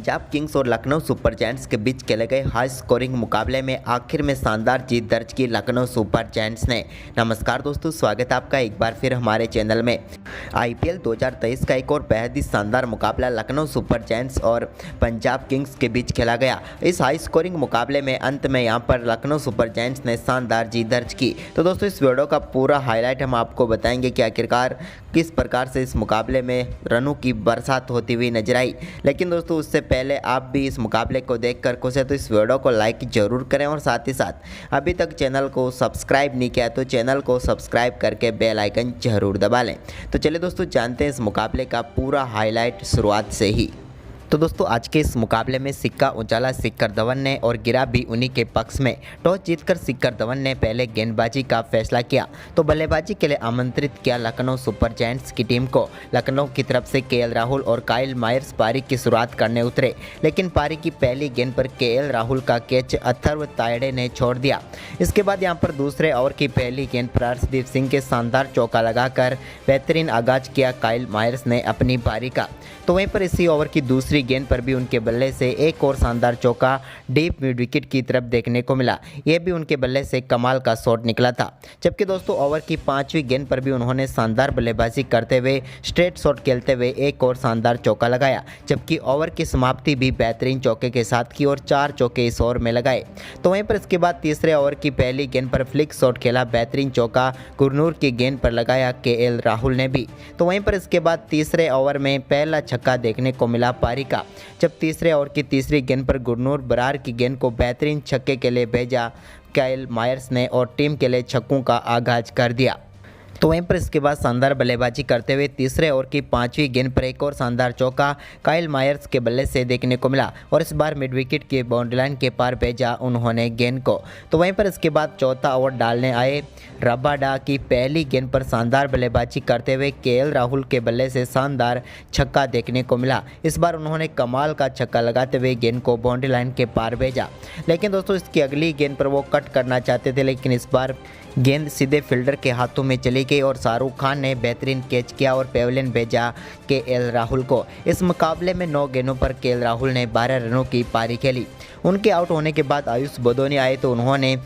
Punjab Kings और Lucknow super giants के बीच खेले गए हाई स्कोरिंग मुकाबले में आखिर में शानदार जीत दर्ज की लखनऊ सुपर जायंट्स ने। नमस्कार दोस्तों, स्वागत है आपका एक बार फिर हमारे चैनल में। आईपीएल 2023 का एक और बेहद ही शानदार मुकाबला लखनऊ सुपर जायंट्स और पंजाब किंग्स के बीच खेला गया। इस हाई स्कोरिंग मुकाबले में अंत में यहां पर लखनऊ सुपर जायंट्स ने शानदार जीत दर्ज की। तो दोस्तों इस वीडियो का पूरा हाईलाइट हम आपको बताएंगे कि आखिरकार किस प्रकार से इस मुकाबले में रनों की बरसात होती हुई नजर आई। लेकिन दोस्तों उससे पहले आप भी इस मुकाबले को देखकर खुश है तो इस वीडियो को लाइक जरूर करें और साथ ही साथ अभी तक चैनल को सब्सक्राइब नहीं किया तो चैनल को सब्सक्राइब करके बेल आइकन जरूर दबा लें। तो चलिए दोस्तों जानते हैं इस मुकाबले का पूरा हाईलाइट शुरुआत से ही। तो दोस्तों आज के इस मुकाबले में सिक्का उछाला शिखर धवन ने और गिरा भी उन्हीं के पक्ष में। टॉस जीतकर शिखर धवन ने पहले गेंदबाजी का फैसला किया तो बल्लेबाजी के लिए आमंत्रित किया लखनऊ सुपर जायंट्स की टीम को। लखनऊ की तरफ से केएल राहुल और काइल मायर्स पारी की शुरुआत करने उतरे, लेकिन पारी की पहली गेंद पर केएल राहुल का कैच अथर्व तायडे ने छोड़ दिया। इसके बाद यहां पर दूसरे ओवर की पहली गेंद पर अर्शदीप सिंह के शानदार चौका लगाकर बेहतरीन आगाज किया काइल मायर्स ने अपनी पारी का। तो वहीं पर इसी ओवर की दूसरी गेंद पर भी उनके बल्ले से एक और शानदार चौका डीप मिड विकेट की तरफ देखने को मिला। यह भी उनके बल्ले से कमाल का शॉट निकला था। जबकि दोस्तों ओवर की पांचवी गेंद पर भी उन्होंने शानदार बल्लेबाजी करते हुए स्ट्रेट शॉट खेलते हुए एक और शानदार चौका लगाया। जबकि ओवर की समाप्ति भी बेहतरीन चौके के साथ की और 4 चौके इस ओवर में लगाए। तो वहीं पर इसके बाद तीसरे ओवर की पहली गेंद पर फ्लिक शॉट खेला, बेहतरीन चौका गुरनूर की गेंद पर लगाया केएल राहुल ने भी। तो वहीं पर इसके बाद तीसरे ओवर में पहला छक्का देखने को मिला पारी का, जब तीसरे ओवर की तीसरी गेंद पर गुरनूर बरार की गेंद को बेहतरीन छक्के के लिए भेजा काइल मायर्स ने और टीम के लिए छक्कों का आगाज कर दिया। तो वहीं पर इसके बाद शानदार बल्लेबाजी करते हुए तीसरे ओवर की पांचवी गेंद पर एक और शानदार चौका काइल मायर्स के बल्ले से देखने को मिला और इस बार मिड विकेट के बाउंड्री लाइन के पार भेजा उन्होंने गेंद को। तो वहीं पर इसके बाद चौथा ओवर डालने आए रबाडा की पहली गेंद पर शानदार बल्लेबाजी करते हुए केएल राहुल के बल्ले से शानदार छक्का देखने को मिला। इस बार उन्होंने कमाल का छक्का लगाते हुए गेंद को बाउंड्री लाइन के पार भेजा। लेकिन दोस्तों इसकी अगली गेंद पर वो कट करना चाहते थे, लेकिन इस बार गेंद सीधे फील्डर के हाथों में चली गई और शाहरुख खान ने बेहतरीन कैच किया और पेविलियन भेजा केएल राहुल को। इस मुकाबले में 9 गेंदों पर केएल राहुल ने 12 रनों की पारी खेली। उनके आउट होने के बाद आयुष बदोनी आए तो उन्होंने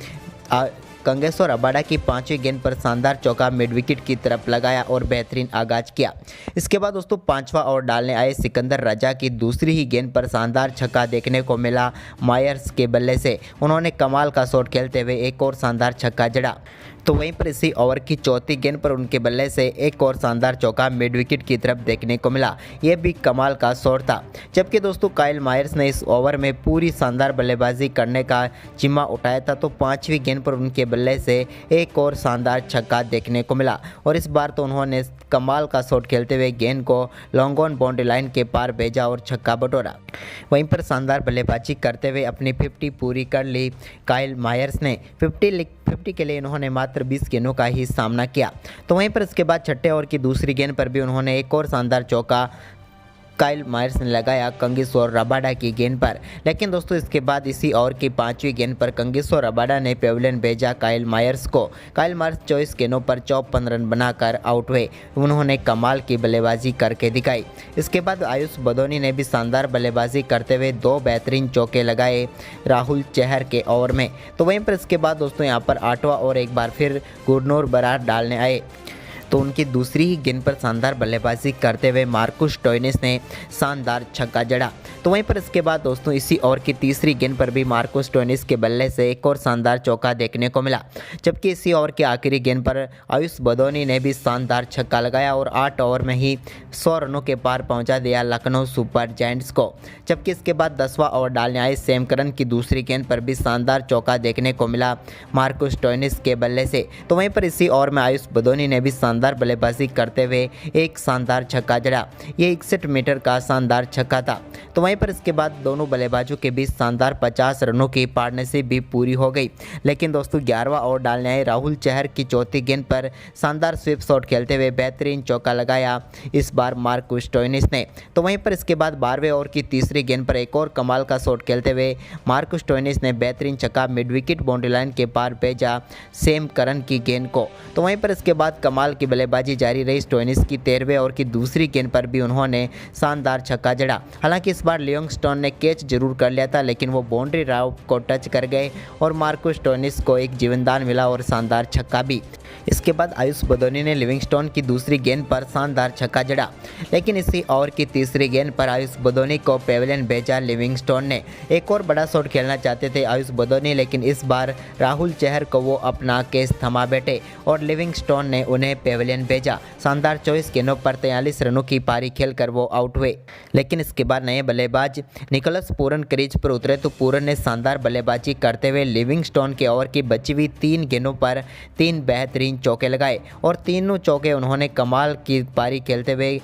कंगेश्वर रबाडा की 5वीं गेंद पर शानदार चौका मिड विकेट की तरफ लगाया और बेहतरीन आगाज किया। इसके बाद दोस्तों 5वां ओवर डालने आए सिकंदर रजा की दूसरी ही गेंद पर शानदार छक्का देखने को मिला मायर्स के बल्ले से। उन्होंने कमाल का शॉट खेलते हुए एक और शानदार छक्का जड़ा। तो वहीं पर इसी ओवर की चौथी गेंद पर उनके बल्ले से एक और शानदार चौका मिड विकेट की तरफ देखने को मिला। यह भी कमाल का शॉट था। जबकि दोस्तों काइल मायर्स ने इस ओवर में पूरी शानदार बल्लेबाजी करने का जिम्मा उठाया था तो 5वीं गेंद पर उनके बल्ले से एक और शानदार छक्का देखने को मिला और इस बार तो उन्होंने कमाल का शॉट खेलते हुए गेंद को लॉन्ग ऑन बाउंड्री लाइन के पार भेजा और छक्का बटोरा। वहीं पर शानदार बल्लेबाजी करते हुए अपनी 50 पूरी कर ली काइल मायर्स ने। 50 के लिए इन्होंने मात्र 20 गेंदों का ही सामना किया। तो वहीं पर इसके बाद छठे ओवर की दूसरी गेंद पर भी उन्होंने एक और शानदार चौका काइल मायर्स ने लगाया कंगेश्वर रबाडा की गेंद पर। लेकिन दोस्तों इसके बाद इसी ओवर की 5वीं गेंद पर कंगेश्वर रबाडा ने पेविलियन भेजा काइल मायर्स को। काइल मायर्स 24 गेंदों पर 54 रन बनाकर आउट हुए। उन्होंने कमाल की बल्लेबाजी करके दिखाई। इसके बाद आयुष बदोनी ने भी शानदार बल्लेबाजी करते हुए 2 बेहतरीन चौके लगाए राहुल चहर के ओवर में। तो वहीं पर इसके बाद दोस्तों यहाँ पर 8वां ओवर एक बार फिर गुरनूर बरार डालने आए तो उनकी दूसरी ही गेंद पर शानदार बल्लेबाजी करते हुए मार्कुस स्टोइनिस ने शानदार छक्का जड़ा। तो वहीं पर इसके बाद दोस्तों इसी ओवर की तीसरी गेंद पर भी मार्कुस स्टोइनिस के बल्ले से एक और शानदार चौका देखने को मिला। जबकि इसी ओवर की आखिरी गेंद पर आयुष बदोनी ने भी शानदार छक्का लगाया और 8 ओवर में ही 100 रनों के पार पहुंचा दिया लखनऊ सुपर जायंट्स को। जबकि इसके बाद 10वां ओवर डालने आए सैम करन की दूसरी गेंद पर भी शानदार चौका देखने को मिला मार्कुस स्टोइनिस के बल्ले से। तो वहीं पर इसी ओवर में आयुष बदोनी ने भी शानदार बल्लेबाजी करते हुए एक शानदार छक्का जड़ा। ये 61 मीटर का शानदार छक्का था। तो वहीं पर इसके बाद दोनों बल्लेबाजों के बीच शानदार 50 रनों की पार्टनरशिप भी पूरी हो गई। लेकिन दोस्तों 11वां ओवर डालने आए राहुल चहर की चौथी गेंद पर शानदार स्वीप शॉट खेलते हुए बेहतरीन चौका लगाया इस बार मार्कुस स्टोइनिस ने। तो वहीं पर इसके बाद 12वें ओवर की तीसरी गेंद पर एक और कमाल का शॉट खेलते हुए मार्कुस स्टोइनिस ने बेहतरीन छक्का मिड विकेट बाउंड्री लाइन के पार भेजा सैम करन की गेंद को। तो वहीं पर इसके बाद कमाल की की बल्लेबाजी जारी रही। स्टोइनिस की 13वें ओवर की दूसरी गेंद पर भी उन्होंने शानदार छक्का जड़ा। हालांकि इस बार लिविंगस्टोन ने कैच जरूर कर लिया था, लेकिन वो बाउंड्री राव को टच कर गए और मार्कस स्टोइनिस को एक जीवनदान मिला और शानदार छक्का भी। इसके बाद आयुष बदोनी ने लिविंगस्टोन की दूसरी गेंद पर शानदार छक्का जड़ा, लेकिन इसी ओवर की तीसरी गेंद पर आयुष बदोनी को पेविलियन भेजा। लिविंगस्टोन ने एक और बड़ा शॉट खेलना चाहते थे आयुष बदोनी, लेकिन इस बार राहुल चहर को वो अपना केस थमा बैठे और लिविंगस्टोन ने उन्हें पेविलियन भेजा। शानदार 24 गेंदों पर 43 रनों की पारी खेलकर वो आउट हुए, लेकिन इसके बाद नए बल्लेबाज निकोलस पूरन क्रीज पर उतरे तो पूरन ने शानदार बल्लेबाजी करते हुए लिविंगस्टोन के ओवर की बची हुई 3 गेंदों पर 3 बेहतरीन चौके लगाए और तीनों चौके उन्होंने कमाल की पारी खेलते हुए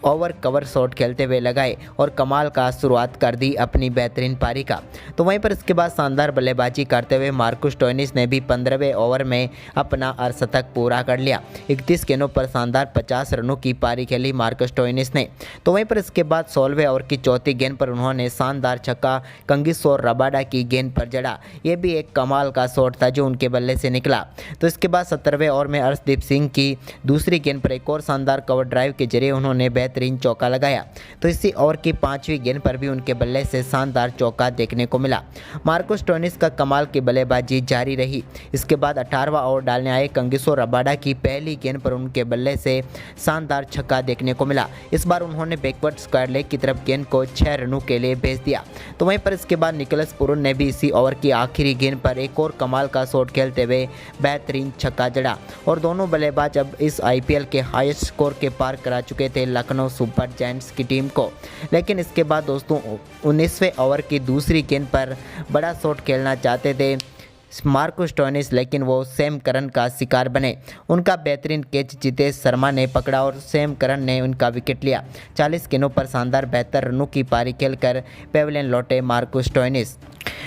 ओवर कवर शॉट खेलते हुए लगाए और कमाल का शुरुआत कर दी अपनी बेहतरीन पारी का। तो वहीं पर इसके बाद शानदार बल्लेबाजी करते हुए मार्कस स्टोइनिस ने भी 15वें ओवर में अपना अर्धशतक पूरा कर लिया। 31 गेंदों पर शानदार 50 रनों की पारी खेली मार्कस स्टोइनिस ने। तो वहीं पर इसके बाद 16वें ओवर की चौथी गेंद पर उन्होंने शानदार छक्का कंगिसोर रबाडा की गेंद पर जड़ा। ये भी एक कमाल का शॉट था जो उनके बल्ले से निकला। तो इसके बाद 17वें ओवर में अर्शदीप सिंह की दूसरी गेंद पर एक और शानदार कवर ड्राइव के जरिए उन्होंने बेहतरीन चौका लगाया। तो इसी ओवर की 5वीं गेंद पर भी उनके बल्ले से शानदार चौका देखने को मिला। मार्कस स्टोइनिस का कमाल की बल्लेबाजी जारी रही। इसके बाद 18वां ओवर डालने आए कंगिसो रबाडा की पहली गेंद पर उनके बल्ले से शानदार छक्का देखने को मिला। इस बार उन्होंने बैकवर्ड स्क्वायर लेग की तरफ गेंद को 6 रनों के लिए भेज दिया। तो वहीं पर इसके बाद निकोलस पूरन ने भी इसी ओवर की आखिरी गेंद पर एक और कमाल का शॉट खेलते हुए बेहतरीन छक्का जड़ा और दोनों बल्लेबाज अब इस IPL के हाईएस्ट स्कोर के पार करा चुके थे लखनऊ सुपर जायंट्स की टीम को। लेकिन इसके बाद दोस्तों 19वें ओवर की दूसरी गेंद पर बड़ा शॉट खेलना चाहते थे मार्कस स्टोइनिस, लेकिन वो सैम करन का शिकार बने। उनका बेहतरीन कैच जितेश शर्मा ने पकड़ा और सैम करन ने उनका विकेट लिया। 40 गेंदों पर शानदार 72 रनों की पारी खेलकर पेविलियन लौटे मार्कस स्टोइनिस।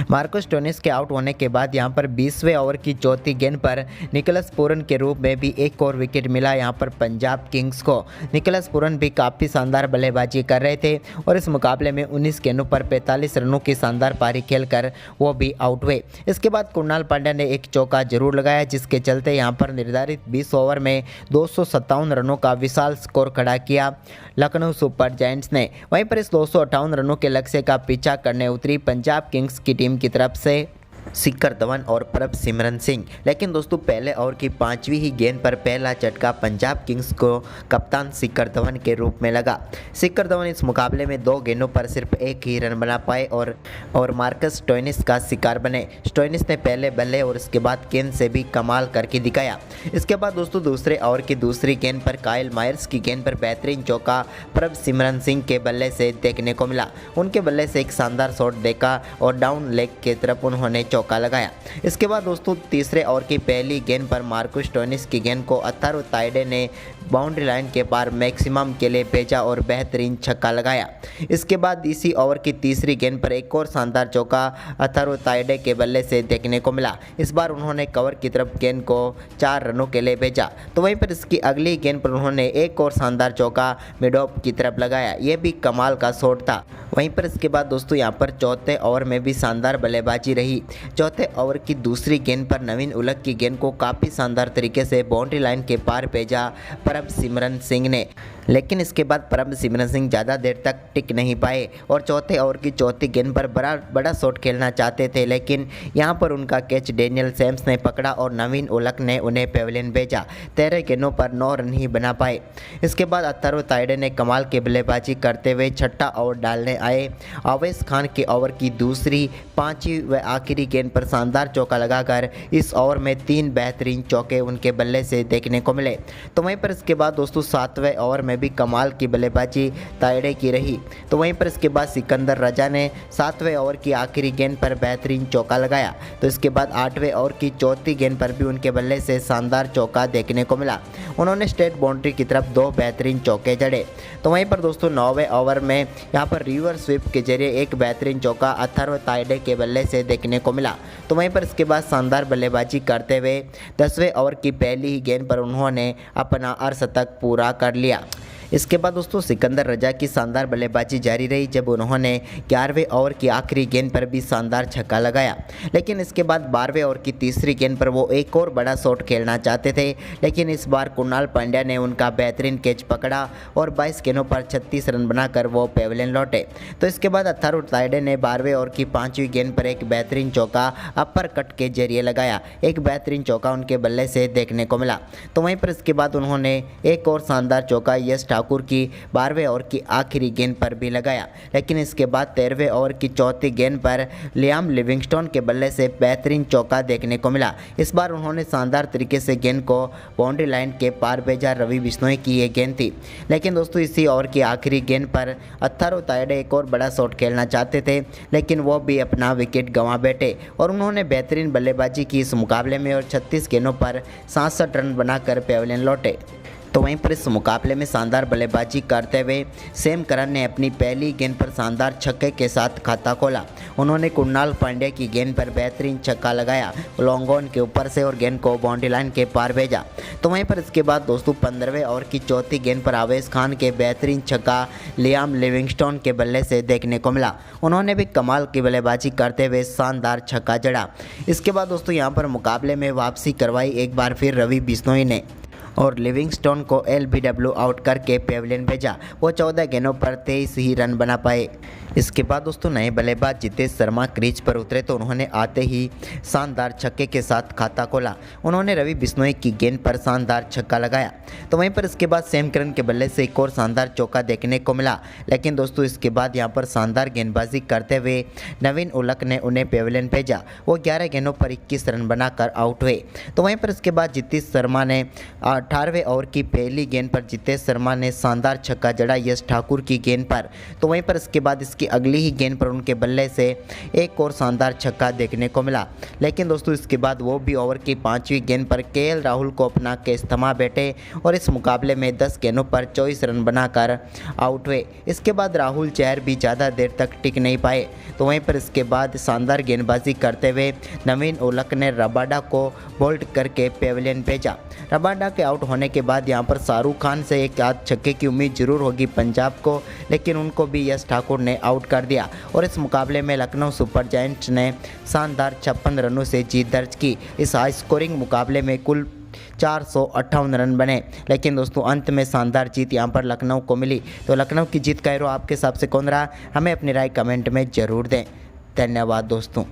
मार्कस स्टोइनिस के आउट होने के बाद यहां पर 20वें ओवर की चौथी गेंद पर निकोलस पूरन के रूप में भी एक और विकेट मिला यहां पर पंजाब किंग्स को। निकोलस पूरन भी काफ़ी शानदार बल्लेबाजी कर रहे थे और इस मुकाबले में 19 गेंदों पर 45 रनों की शानदार पारी खेलकर वो भी आउट हुए। इसके बाद कुणाल पांड्या ने एक चौका जरूर लगाया, जिसके चलते यहां पर निर्धारित 20 ओवर में 257 रनों का विशाल स्कोर खड़ा किया लखनऊ सुपर जायंट्स ने। वहीं पर इस 258 रनों के लक्ष्य का पीछा करने उतरी पंजाब किंग्स की टीम की तरफ से शिखर धवन और प्रभसिमरन सिंह। लेकिन दोस्तों पहले ओवर की 5वीं ही गेंद पर पहला झटका पंजाब किंग्स को कप्तान शिखर धवन के रूप में लगा। शिखर धवन इस मुकाबले में 2 गेंदों पर सिर्फ एक ही रन बना पाए और मार्कस स्टोइनिस का शिकार बने। स्टोइनिस ने पहले बल्ले और इसके बाद गेंद से भी कमाल करके दिखाया। इसके बाद दोस्तों दूसरे ओवर की दूसरी गेंद पर काइल मायर्स की गेंद पर बेहतरीन चौका प्रभसिमरन सिंह के बल्ले से देखने को मिला। उनके बल्ले से एक शानदार शॉट देखा और डाउन लेग की तरफ उन्होंने चौका लगाया। इसके बाद दोस्तों तीसरे ओवर की पहली गेंद पर मार्कस स्टोइनिस की गेंद को अथारो ताइडे ने बाउंड्री लाइन के पार मैक्सिमम के लिए भेजा और बेहतरीन छक्का लगाया। इसके बाद इसी ओवर की तीसरी गेंद पर एक और शानदार चौका अथारो ताइडे के बल्ले से देखने को मिला। इस बार उन्होंने कवर की तरफ गेंद को 4 रनों के लिए भेजा। तो वहीं पर इसकी अगली गेंद पर उन्होंने एक और शानदार चौका मिडॉप की तरफ लगाया। यह भी कमाल का शॉट था। वहीं पर इसके बाद दोस्तों यहाँ पर चौथे ओवर में भी शानदार बल्लेबाजी रही। चौथे ओवर की दूसरी गेंद पर नवीन उलक की गेंद को काफ़ी शानदार तरीके से बाउंड्री लाइन के पार भेजा प्रभसिमरन सिंह ने। लेकिन इसके बाद प्रभसिमरन सिंह ज़्यादा देर तक टिक नहीं पाए और चौथे ओवर की चौथी गेंद पर बड़ा शॉट खेलना चाहते थे, लेकिन यहां पर उनका कैच डेनियल सैम्स ने पकड़ा और नवीन उलक ने उन्हें पेविलियन भेजा। 13 गेंदों पर 9 रन ही बना पाए। इसके बाद अथारो ताइडे ने कमाल की बल्लेबाजी करते हुए छठा ओवर डालने आए। आवेश खान के ओवर की दूसरी, 5वीं व आखिरी गेंद पर शानदार चौका लगाकर इस ओवर में 3 बेहतरीन चौके उनके बल्ले से देखने को मिले। तो वहीं पर इसके बाद दोस्तों 7वें ओवर में भी कमाल की बल्लेबाजी ताइडे की रही। तो वहीं पर इसके बाद सिकंदर रजा ने 7वें ओवर की आखिरी गेंद पर बेहतरीन चौका लगाया। तो इसके बाद 8वें ओवर की चौथी गेंद पर भी उनके बल्ले से शानदार चौका देखने को मिला। उन्होंने स्ट्रेट बाउंड्री की तरफ 2 बेहतरीन चौके जड़े। तो वहीं पर दोस्तों 9वें ओवर में यहाँ पर रिवर्स स्वीप के जरिए एक बेहतरीन चौका अथर्व ताइडे के बल्ले से देखने को मिला। तो वहीं पर इसके बाद शानदार बल्लेबाजी करते हुए 10वें ओवर की पहली ही गेंद पर उन्होंने अपना अर्धशतक पूरा कर लिया। इसके बाद दोस्तों सिकंदर रजा की शानदार बल्लेबाजी जारी रही जब उन्होंने 11वें ओवर की आखिरी गेंद पर भी शानदार छक्का लगाया। लेकिन इसके बाद 12वें ओवर की तीसरी गेंद पर वो एक और बड़ा शॉट खेलना चाहते थे, लेकिन इस बार कुणाल पांड्या ने उनका बेहतरीन कैच पकड़ा और 22 गेंदों पर 36 रन बनाकर वो पेविलियन लौटे। तो इसके बाद अथारू तायडे ने 12वें ओवर की 5वीं गेंद पर एक बेहतरीन चौका अपर कट के जरिए लगाया। एक बेहतरीन चौका उनके बल्ले से देखने को मिला। तो वहीं पर इसके बाद उन्होंने एक और शानदार चौका यश ठाकुर की 12वें ओवर की आखिरी गेंद पर भी लगाया। लेकिन इसके बाद 13वें ओवर की चौथी गेंद पर लियाम लिविंगस्टोन के बल्ले से बेहतरीन चौका देखने को मिला। इस बार उन्होंने शानदार तरीके से गेंद को बाउंड्री लाइन के पार भेजा। रवि बिश्नोई की ये गेंद थी। लेकिन दोस्तों इसी ओवर की आखिरी गेंद पर अथारू तायडे एक और बड़ा शॉट खेलना चाहते थे, लेकिन वो भी अपना विकेट गंवा बैठे और उन्होंने बेहतरीन बल्लेबाजी की इस मुकाबले में और 36 गेंदों पर 67 रन बनाकर पेविलियन लौटे। तो वहीं पर इस मुकाबले में शानदार बल्लेबाजी करते हुए सैम करन ने अपनी पहली गेंद पर शानदार छक्के के साथ खाता खोला। उन्होंने कुणाल पांड्या की गेंद पर बेहतरीन छक्का लगाया लॉन्ग ऑन के ऊपर से और गेंद को बाउंड्री लाइन के पार भेजा। तो वहीं पर इसके बाद दोस्तों 15वें ओवर की चौथी गेंद पर आवेश खान के बेहतरीन छक्का लियाम लिविंगस्टोन के बल्ले से देखने को मिला। उन्होंने भी कमाल की बल्लेबाजी करते हुए शानदार छक्का जड़ा। इसके बाद दोस्तों यहाँ पर मुकाबले में वापसी करवाई एक बार फिर रवि बिश्नोई ने और लिविंगस्टोन को LBW आउट करके पेविलियन भेजा। वो 14 गेंदों पर 23 ही रन बना पाए। इसके बाद दोस्तों नए बल्लेबाज जितेश शर्मा क्रीज पर उतरे तो उन्होंने आते ही शानदार छक्के के साथ खाता खोला। उन्होंने रवि बिश्नोई की गेंद पर शानदार छक्का लगाया। तो वहीं पर इसके बाद सैम करन के बल्ले से एक और शानदार चौका देखने को मिला। लेकिन दोस्तों इसके बाद यहां पर शानदार गेंदबाजी करते हुए नवीन उलक ने उन्हें पेविलियन भेजा। वो 11 गेंदों पर 21 रन बनाकर आउट हुए। तो वहीं पर इसके बाद जितेश शर्मा ने 18वें ओवर की पहली गेंद पर जितेश शर्मा ने शानदार छक्का जड़ा यश ठाकुर की गेंद पर। तो वहीं पर इसके बाद इसकी अगली ही गेंद पर उनके बल्ले से एक और शानदार छक्का देखने को मिला। लेकिन दोस्तों इसके बाद वो भी ओवर की 5वीं गेंद पर KL राहुल को अपना कैच थमा बैठे और इस मुकाबले में 10 गेंदों पर 24 रन बनाकर आउट हुए। इसके बाद राहुल चहर भी ज़्यादा देर तक टिक नहीं पाए। तो वहीं पर इसके बाद शानदार गेंदबाजी करते हुए नवीन उलक ने रबाडा को बोल्ड करके पेविलियन भेजा। रबाडा के आउट होने के बाद यहां पर शाहरुख खान से एक आध छक्के की उम्मीद जरूर होगी पंजाब को, लेकिन उनको भी यश ठाकुर ने आउट कर दिया और इस मुकाबले में लखनऊ सुपर जायंट्स ने शानदार 56 रनों से जीत दर्ज की। इस हाई स्कोरिंग मुकाबले में कुल 458 रन बने, लेकिन दोस्तों अंत में शानदार जीत यहां पर लखनऊ को मिली। तो लखनऊ की जीत का हीरो आपके हिसाब से कौन रहा, हमें अपनी राय कमेंट में ज़रूर दें। धन्यवाद दोस्तों।